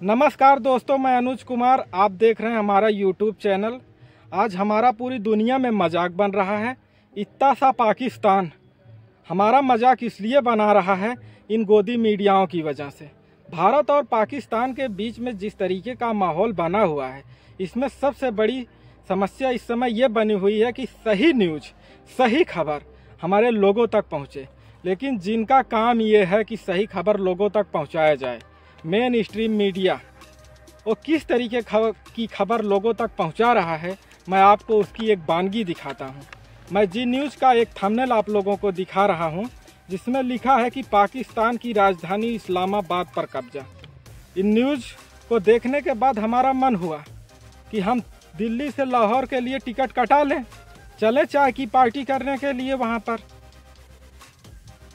नमस्कार दोस्तों, मैं अनुज कुमार। आप देख रहे हैं हमारा यूट्यूब चैनल। आज हमारा पूरी दुनिया में मजाक बन रहा है। इतना सा पाकिस्तान हमारा मजाक इसलिए बना रहा है इन गोदी मीडियाओं की वजह से। भारत और पाकिस्तान के बीच में जिस तरीके का माहौल बना हुआ है, इसमें सबसे बड़ी समस्या इस समय ये बनी हुई है कि सही न्यूज, सही खबर हमारे लोगों तक पहुँचे। लेकिन जिनका काम ये है कि सही खबर लोगों तक पहुँचाया जाए, मेन स्ट्रीम मीडिया वो किस तरीके की खबर लोगों तक पहुंचा रहा है, मैं आपको उसकी एक वानगी दिखाता हूं। मैं जी न्यूज़ का एक थंबनेल आप लोगों को दिखा रहा हूं, जिसमें लिखा है कि पाकिस्तान की राजधानी इस्लामाबाद पर कब्जा। इन न्यूज़ को देखने के बाद हमारा मन हुआ कि हम दिल्ली से लाहौर के लिए टिकट कटा लें, चले चाय की पार्टी करने के लिए वहाँ पर।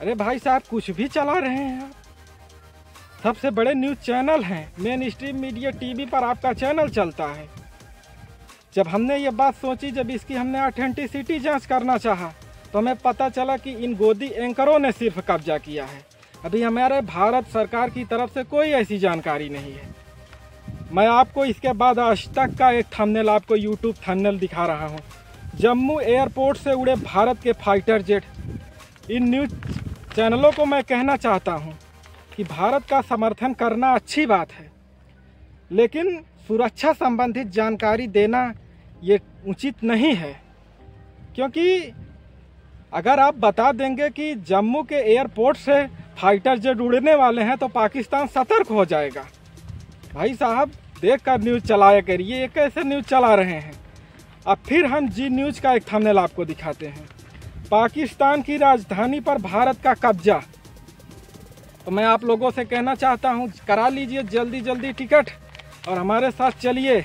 अरे भाई साहब, कुछ भी चला रहे हैं आप। सबसे बड़े न्यूज़ चैनल हैं, मेन स्ट्रीम मीडिया टीवी पर आपका चैनल चलता है। जब हमने ये बात सोची, जब इसकी हमने ऑथेंटिसिटी जांच करना चाहा, तो हमें पता चला कि इन गोदी एंकरों ने सिर्फ कब्जा किया है। अभी हमारे भारत सरकार की तरफ से कोई ऐसी जानकारी नहीं है। मैं आपको इसके बाद आज तक का एक थंबनेल, आपको यूट्यूब थंबनेल दिखा रहा हूँ। जम्मू एयरपोर्ट से उड़े भारत के फाइटर जेट। इन न्यूज़ चैनलों को मैं कहना चाहता हूँ कि भारत का समर्थन करना अच्छी बात है, लेकिन सुरक्षा संबंधित जानकारी देना ये उचित नहीं है। क्योंकि अगर आप बता देंगे कि जम्मू के एयरपोर्ट से फाइटर जेट उड़ने वाले हैं, तो पाकिस्तान सतर्क हो जाएगा। भाई साहब, देख कर न्यूज़ चलाया करिए, ये कैसे न्यूज़ चला रहे हैं। अब फिर हम जी न्यूज़ का एक थंबनेल आपको दिखाते हैं। पाकिस्तान की राजधानी पर भारत का कब्जा। तो मैं आप लोगों से कहना चाहता हूं, करा लीजिए जल्दी जल्दी टिकट और हमारे साथ चलिए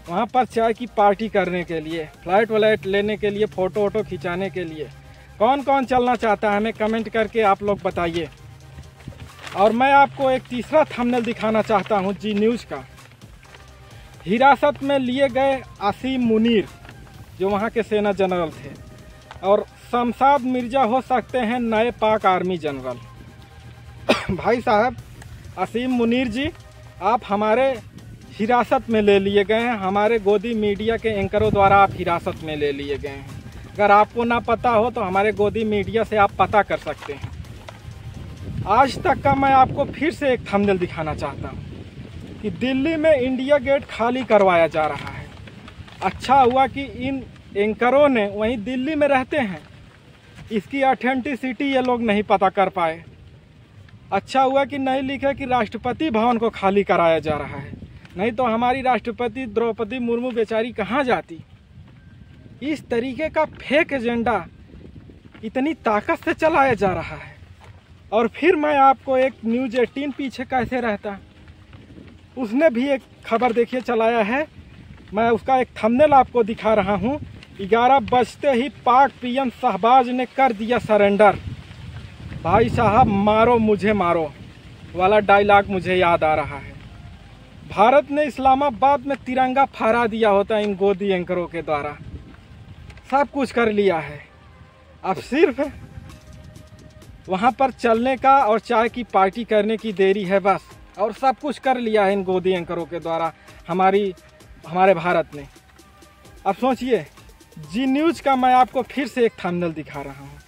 वहां पर चाय की पार्टी करने के लिए, फ्लाइट व्लाइट लेने के लिए, फ़ोटो वोटो खिंचाने के लिए। कौन कौन चलना चाहता है हमें कमेंट करके आप लोग बताइए। और मैं आपको एक तीसरा थंबनेल दिखाना चाहता हूं जी न्यूज़ का। हिरासत में लिए गए आसिम मुनीर, जो वहाँ के सेना जनरल थे, और शमशाद मिर्जा हो सकते हैं नए पाक आर्मी जनरल। भाई साहब, आसिम मुनीर जी, आप हमारे हिरासत में ले लिए गए हैं। हमारे गोदी मीडिया के एंकरों द्वारा आप हिरासत में ले लिए गए हैं। अगर आपको ना पता हो तो हमारे गोदी मीडिया से आप पता कर सकते हैं। आज तक का मैं आपको फिर से एक थंबनेल दिखाना चाहता हूं कि दिल्ली में इंडिया गेट खाली करवाया जा रहा है। अच्छा हुआ कि इन एंकरों ने वहीं दिल्ली में रहते हैं, इसकी ऑथेंटिसिटी ये लोग नहीं पता कर पाए। अच्छा हुआ कि नहीं लिखे कि राष्ट्रपति भवन को खाली कराया जा रहा है, नहीं तो हमारी राष्ट्रपति द्रौपदी मुर्मू बेचारी कहाँ जाती। इस तरीके का फेक एजेंडा इतनी ताकत से चलाया जा रहा है। और फिर मैं आपको एक न्यूज़ 18 पीछे कैसे रहता, उसने भी एक खबर देखिए चलाया है। मैं उसका एक थंबनेल आपको दिखा रहा हूँ। 11 बजते ही पाक पीएम शहबाज ने कर दिया सरेंडर। भाई साहब, मारो मुझे मारो वाला डायलॉग मुझे याद आ रहा है। भारत ने इस्लामाबाद में तिरंगा फहरा दिया होता इन गोदी एंकरों के द्वारा। सब कुछ कर लिया है, अब सिर्फ वहां पर चलने का और चाय की पार्टी करने की देरी है बस। और सब कुछ कर लिया है इन गोदी एंकरों के द्वारा हमारे भारत ने। अब सोचिए, जी न्यूज़ का मैं आपको फिर से एक थंबनेल दिखा रहा हूँ।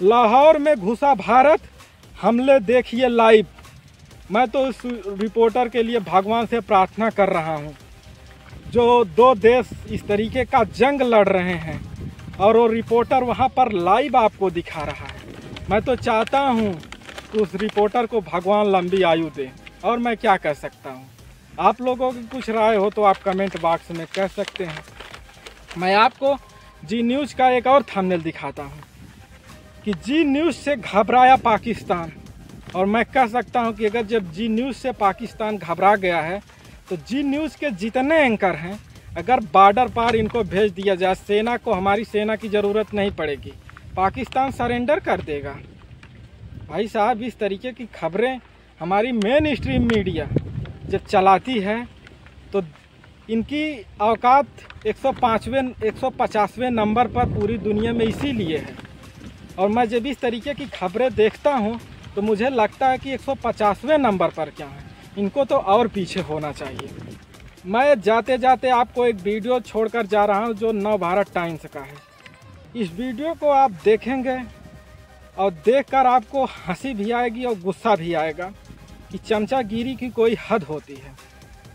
लाहौर में घुसा भारत, हमले देखिए लाइव। मैं तो उस रिपोर्टर के लिए भगवान से प्रार्थना कर रहा हूँ, जो दो देश इस तरीके का जंग लड़ रहे हैं और वो रिपोर्टर वहाँ पर लाइव आपको दिखा रहा है। मैं तो चाहता हूँ कि उस रिपोर्टर को भगवान लंबी आयु दे। और मैं क्या कह सकता हूँ, आप लोगों की कुछ राय हो तो आप कमेंट बॉक्स में कह सकते हैं। मैं आपको जी न्यूज़ का एक और थंबनेल दिखाता हूँ कि जी न्यूज़ से घबराया पाकिस्तान। और मैं कह सकता हूं कि अगर जब जी न्यूज़ से पाकिस्तान घबरा गया है, तो जी न्यूज़ के जितने एंकर हैं, अगर बॉर्डर पार इनको भेज दिया जाए, सेना को, हमारी सेना की ज़रूरत नहीं पड़ेगी, पाकिस्तान सरेंडर कर देगा। भाई साहब, इस तरीके की खबरें हमारी मेन स्ट्रीम मीडिया जब चलाती है, तो इनकी औकात 150वें नंबर पर पूरी दुनिया में इसीलिए है। और मैं जब इस तरीके की खबरें देखता हूं, तो मुझे लगता है कि 150वें नंबर पर क्या है, इनको तो और पीछे होना चाहिए। मैं जाते जाते आपको एक वीडियो छोड़कर जा रहा हूं जो नवभारत टाइम्स का है। इस वीडियो को आप देखेंगे और देखकर आपको हंसी भी आएगी और गुस्सा भी आएगा कि चमचागिरी की कोई हद होती है।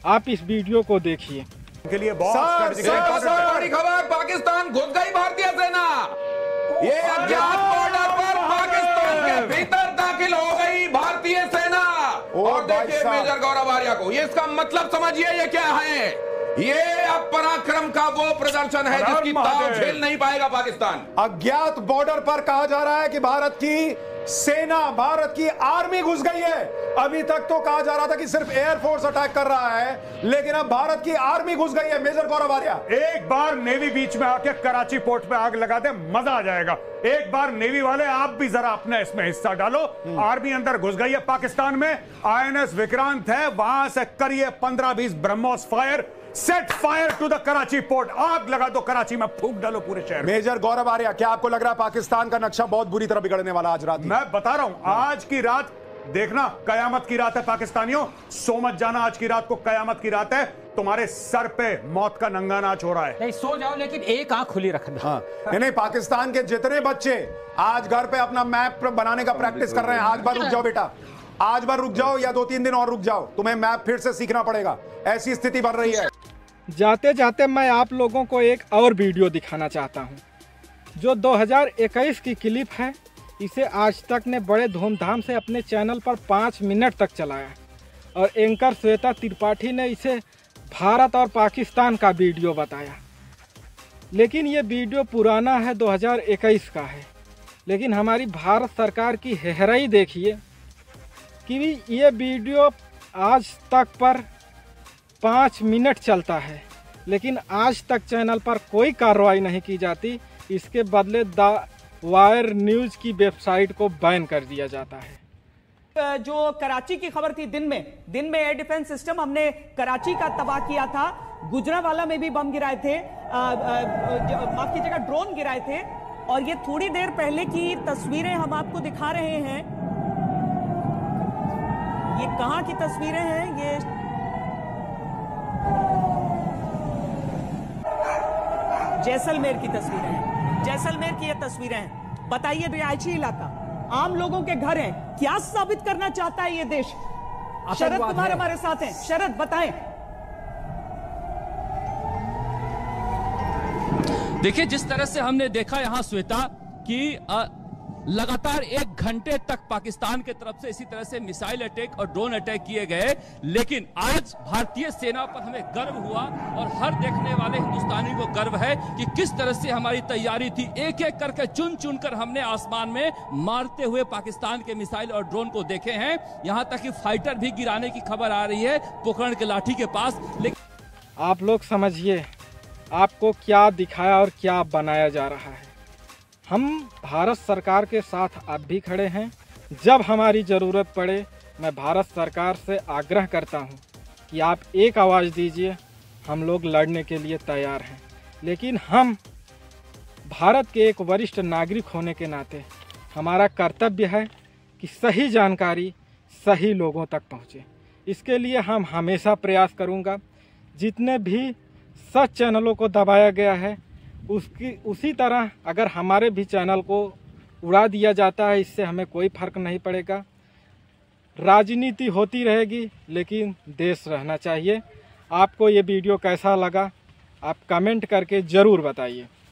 आप इस वीडियो को देखिए। के लिए बड़ी खबर, पाकिस्तान घुस गई भारतीय सेना। ये अज्ञात बॉर्डर पर पाकिस्तान के भीतर दाखिल हो गई भारतीय सेना। और देखिए मेजर गौरव आर्या को, ये इसका मतलब समझिए ये क्या है। ये अब पराक्रम का वो प्रदर्शन है जिसकी ताव झेल नहीं पाएगा पाकिस्तान। अज्ञात बॉर्डर पर कहा जा रहा है कि भारत की सेना, भारत की आर्मी घुस गई है। अभी तक तो कहा जा रहा था कि सिर्फ एयरफोर्स अटैक कर रहा है, लेकिन अब भारत की आर्मी घुस गई है। मेजर गौरव आर्या, एक बार नेवी बीच में आके कराची पोर्ट पे आग लगा दे, मजा आ जाएगा। एक बार नेवी वाले आप भी जरा अपना इसमें हिस्सा डालो। आर्मी अंदर घुस गई है पाकिस्तान में। INS विक्रांत है, वहां से करिए 15-20 BrahMos fire, set fire to the Karachi port. आग लगा दो, कराची में फूंक डालो पूरे शहर। मेजर गौरव आर्या, क्या आपको लग रहा है पाकिस्तान का नक्शा बहुत बुरी तरह बिगड़ने वाला आज रात? मैं बता रहा हूं, आज की रात देखना कयामत की रात है पाकिस्तानियों। सो मत जाना, आज की रात को कयामत की रात है। तुम्हारे सर पे मौत का नंगा नाच हो रहा है। नहीं सो जाओ, लेकिन एक आंख खुली रखना। हाँ, नहीं, पाकिस्तान के जितने बच्चे आज घर पे अपना मैप बनाने का प्रैक्टिस कर रहे हैं, आज बार रुक जाओ बेटा, आज बार रुक जाओ या 2-3 दिन और रुक जाओ। तुम्हें मैप फिर से सीखना पड़ेगा, ऐसी स्थिति बन रही है। जाते जाते मैं आप लोगों को एक और वीडियो दिखाना चाहता हूं, जो 2021 की क्लिप है। इसे आज तक ने बड़े धूमधाम से अपने चैनल पर 5 मिनट तक चलाया और एंकर श्वेता त्रिपाठी ने इसे भारत और पाकिस्तान का वीडियो बताया। लेकिन ये वीडियो पुराना है, 2021 का है। लेकिन हमारी भारत सरकार की हेहराई देखिए कि ये वीडियो आज तक पर 5 मिनट चलता है, लेकिन आज तक चैनल पर कोई कार्रवाई नहीं की जाती। इसके बदले द वायर न्यूज़ की वेबसाइट को बैन कर दिया जाता है। जो कराची की खबर थी, दिन में एयर डिफेंस सिस्टम हमने कराची का तबाह किया था। गुजरांवाला में भी बम गिराए थे, माफ कीजिएगा ड्रोन गिराए थे। और ये थोड़ी देर पहले की तस्वीरें हम आपको दिखा रहे हैं। ये कहां की तस्वीरें हैं? ये जैसलमेर की तस्वीरें हैं। जैसलमेर की ये तस्वीरें हैं। बताइए, रिहायशी इलाका, आम लोगों के घर हैं। क्या साबित करना चाहता है ये देश? शरद कुमार हमारे साथ हैं। शरद, बताएं। देखिए, जिस तरह से हमने देखा यहां श्वेता कि लगातार 1 घंटे तक पाकिस्तान की तरफ से इसी तरह से मिसाइल अटैक और ड्रोन अटैक किए गए, लेकिन आज भारतीय सेना पर हमें गर्व हुआ और हर देखने वाले हिंदुस्तानी को गर्व है कि किस तरह से हमारी तैयारी थी। एक एक करके चुन चुन कर हमने आसमान में मारते हुए पाकिस्तान के मिसाइल और ड्रोन को देखे हैं। यहां तक कि फाइटर भी गिराने की खबर आ रही है पोखरण के लाठी के पास। लेकिन आप लोग समझिए आपको क्या दिखाया और क्या बनाया जा रहा है। हम भारत सरकार के साथ अब भी खड़े हैं। जब हमारी ज़रूरत पड़े, मैं भारत सरकार से आग्रह करता हूं कि आप एक आवाज़ दीजिए, हम लोग लड़ने के लिए तैयार हैं। लेकिन हम भारत के एक वरिष्ठ नागरिक होने के नाते हमारा कर्तव्य है कि सही जानकारी सही लोगों तक पहुंचे। इसके लिए हम हमेशा प्रयास करूंगा। जितने भी सच चैनलों को दबाया गया है, उसी तरह अगर हमारे भी चैनल को उड़ा दिया जाता है, इससे हमें कोई फर्क नहीं पड़ेगा। राजनीति होती रहेगी, लेकिन देश रहना चाहिए। आपको ये वीडियो कैसा लगा, आप कमेंट करके ज़रूर बताइए।